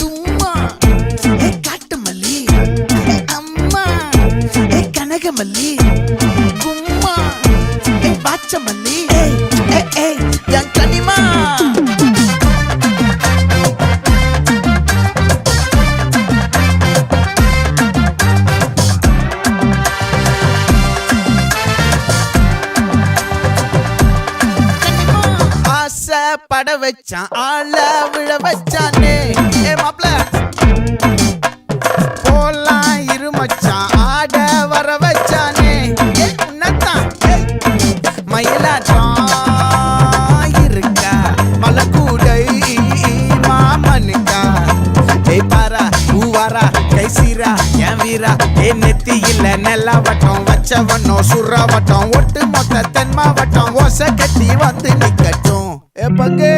தும்மா காட்டு மல்லி அம்மா கனகமல்லி கும்மா பாச்ச மல்லி என் கனிமா பட வச்சான் ஆள விழ வச்சானே மாப்ள போலாம் இருமச்சான் ஆட வர வச்சானே உன்னத்தான் மயிலாட்டம் இருக்கா மலக்கூடை மாமனுக்கா பாரா பூவாரா கைசீரா என் வீரா நெத்தி இல்ல நெல்லா வட்டம் வச்சவனோ சுறா வட்டம் ஒட்டு மொத்த தென் மாவட்டம் ஓசை கட்டி வந்து நிக்கட்டும் பங்கே